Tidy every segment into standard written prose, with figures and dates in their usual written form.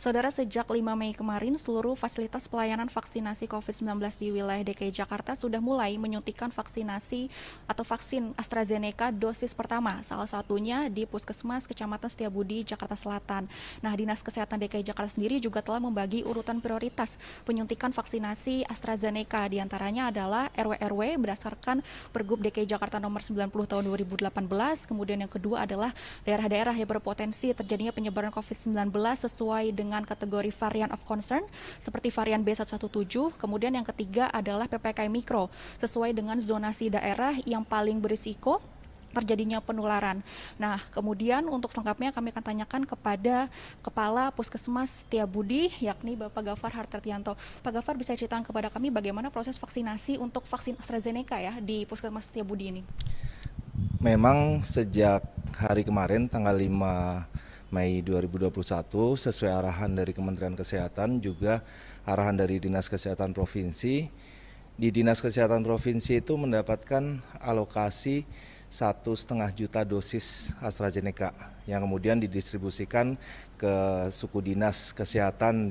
Saudara, sejak 5 Mei kemarin, seluruh fasilitas pelayanan vaksinasi COVID-19 di wilayah DKI Jakarta sudah mulai menyuntikkan vaksinasi atau vaksin AstraZeneca dosis pertama, salah satunya di Puskesmas Kecamatan Setiabudi, Jakarta Selatan. Nah, Dinas Kesehatan DKI Jakarta sendiri juga telah membagi urutan prioritas penyuntikan vaksinasi AstraZeneca. Di antaranya adalah RW-RW berdasarkan Pergub DKI Jakarta nomor 90 tahun 2018, kemudian yang kedua adalah daerah-daerah yang berpotensi terjadinya penyebaran COVID-19 sesuai dengan kategori varian of concern seperti varian B117. Kemudian yang ketiga adalah PPKM Mikro sesuai dengan zonasi daerah yang paling berisiko terjadinya penularan. Nah, kemudian untuk selengkapnya kami akan tanyakan kepada Kepala Puskesmas Setiabudi, yakni Bapak Gafar Hartartianto. Pak Gafar, bisa ceritakan kepada kami bagaimana proses vaksinasi untuk vaksin AstraZeneca ya di Puskesmas Setiabudi ini? Memang sejak hari kemarin tanggal 5 Mei 2021 sesuai arahan dari Kementerian Kesehatan juga arahan dari Dinas Kesehatan Provinsi. Di Dinas Kesehatan Provinsi itu mendapatkan alokasi 1,5 juta dosis AstraZeneca yang kemudian didistribusikan ke suku dinas kesehatan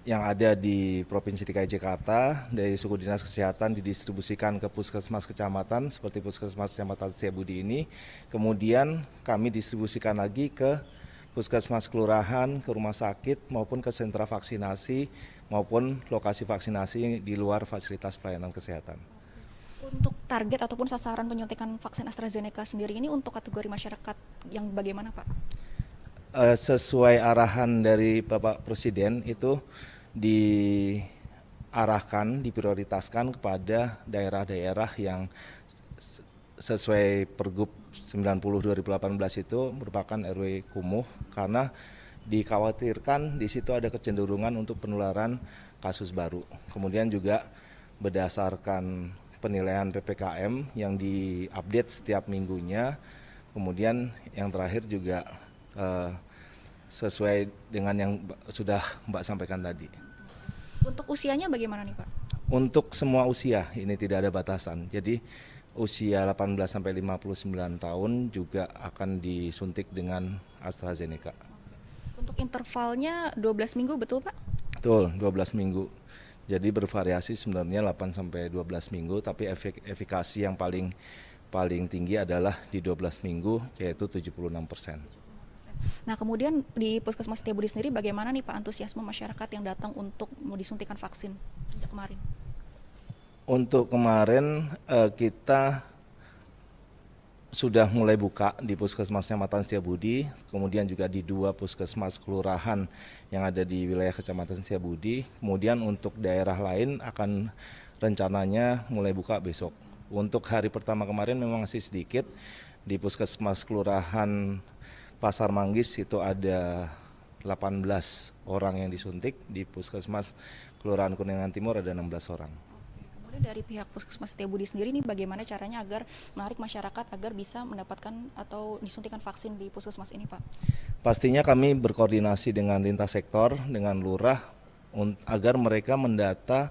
yang ada di Provinsi DKI Jakarta. Dari suku dinas kesehatan didistribusikan ke puskesmas kecamatan seperti puskesmas kecamatan Setiabudi ini. Kemudian kami distribusikan lagi ke puskesmas kelurahan, ke rumah sakit maupun ke sentra vaksinasi maupun lokasi vaksinasi di luar fasilitas pelayanan kesehatan. Untuk target ataupun sasaran penyuntikan vaksin AstraZeneca sendiri ini untuk kategori masyarakat yang bagaimana, Pak? Sesuai arahan dari Bapak Presiden itu diarahkan, diprioritaskan kepada daerah-daerah yang sesuai Pergub 90/2018 itu merupakan RW kumuh karena dikhawatirkan di situ ada kecenderungan untuk penularan kasus baru. Kemudian juga berdasarkan penilaian PPKM yang diupdate setiap minggunya. Kemudian yang terakhir juga sesuai dengan yang sudah Mbak sampaikan tadi. Untuk usianya bagaimana nih, Pak? Untuk semua usia ini tidak ada batasan. Jadi usia 18 sampai 59 tahun juga akan disuntik dengan AstraZeneca. Untuk intervalnya 12 minggu, betul, Pak? Betul, 12 minggu. Jadi bervariasi sebenarnya 8 sampai 12 minggu, tapi efikasi yang paling tinggi adalah di 12 minggu, yaitu 76%. Nah, kemudian di Puskesmas Setiabudi sendiri bagaimana nih Pak antusiasme masyarakat yang datang untuk mau disuntikan vaksin sejak kemarin? Untuk kemarin kita sudah mulai buka di Puskesmas Kecamatan Setiabudi, kemudian juga di 2 puskesmas kelurahan yang ada di wilayah Kecamatan Setiabudi. Kemudian untuk daerah lain akan rencananya mulai buka besok. Untuk hari pertama kemarin memang masih sedikit, di Puskesmas Kelurahan Pasar Manggis itu ada 18 orang yang disuntik, di Puskesmas Kelurahan Kuningan Timur ada 16 orang. Kemudian dari pihak Puskesmas Setiabudi sendiri nih bagaimana caranya agar menarik masyarakat agar bisa mendapatkan atau disuntikan vaksin di puskesmas ini, Pak? Pastinya kami berkoordinasi dengan lintas sektor, dengan lurah agar mereka mendata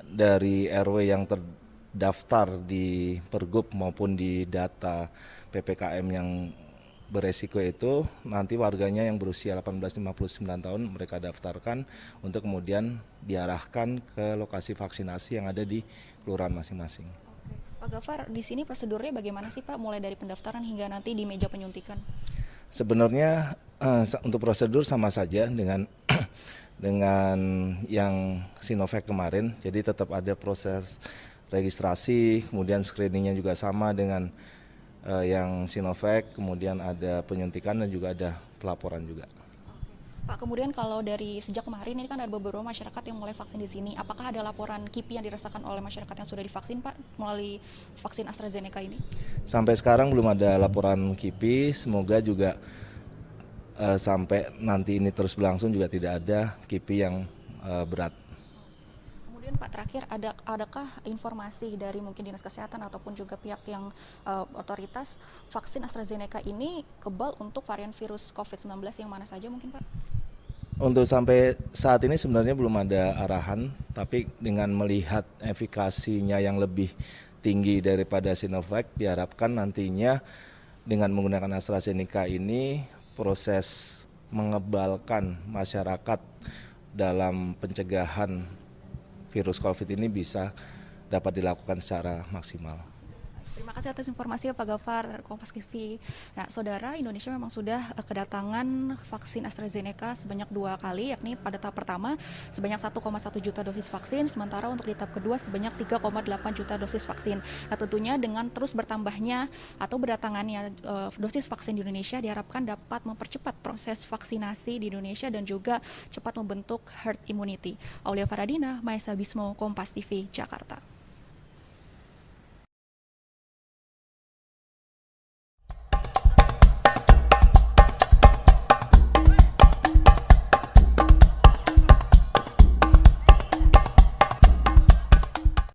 dari RW yang terdaftar di Pergub maupun di data PPKM yang beresiko itu, nanti warganya yang berusia 18-59 tahun mereka daftarkan untuk kemudian diarahkan ke lokasi vaksinasi yang ada di kelurahan masing-masing. Pak Gafar, di sini prosedurnya bagaimana sih Pak, mulai dari pendaftaran hingga nanti di meja penyuntikan? Sebenarnya untuk prosedur sama saja dengan dengan yang Sinovac kemarin, jadi tetap ada proses registrasi, kemudian screeningnya juga sama dengan yang Sinovac, kemudian ada penyuntikan dan juga ada pelaporan juga. Pak, kemudian kalau dari sejak kemarin ini kan ada beberapa masyarakat yang mulai vaksin di sini. Apakah ada laporan KIPI yang dirasakan oleh masyarakat yang sudah divaksin, Pak, melalui vaksin AstraZeneca ini? Sampai sekarang belum ada laporan KIPI, semoga juga sampai nanti ini terus berlangsung juga tidak ada KIPI yang berat. Kemudian Pak, terakhir adakah informasi dari mungkin Dinas Kesehatan ataupun juga pihak yang otoritas vaksin AstraZeneca ini kebal untuk varian virus COVID-19 yang mana saja mungkin, Pak? Untuk sampai saat ini sebenarnya belum ada arahan, tapi dengan melihat efikasinya yang lebih tinggi daripada Sinovac, diharapkan nantinya dengan menggunakan AstraZeneca ini proses mengebalkan masyarakat dalam pencegahan virus COVID ini bisa dapat dilakukan secara maksimal. Terima kasih atas informasinya Pak Gafar, Kompas TV. Nah, Saudara, Indonesia memang sudah kedatangan vaksin AstraZeneca sebanyak 2 kali, yakni pada tahap pertama sebanyak 1,1 juta dosis vaksin, sementara untuk di tahap kedua sebanyak 3,8 juta dosis vaksin. Nah, tentunya dengan terus bertambahnya atau berdatangannya dosis vaksin di Indonesia diharapkan dapat mempercepat proses vaksinasi di Indonesia dan juga cepat membentuk herd immunity. Aulia Faradina, Maesa Bismo, Kompas TV, Jakarta.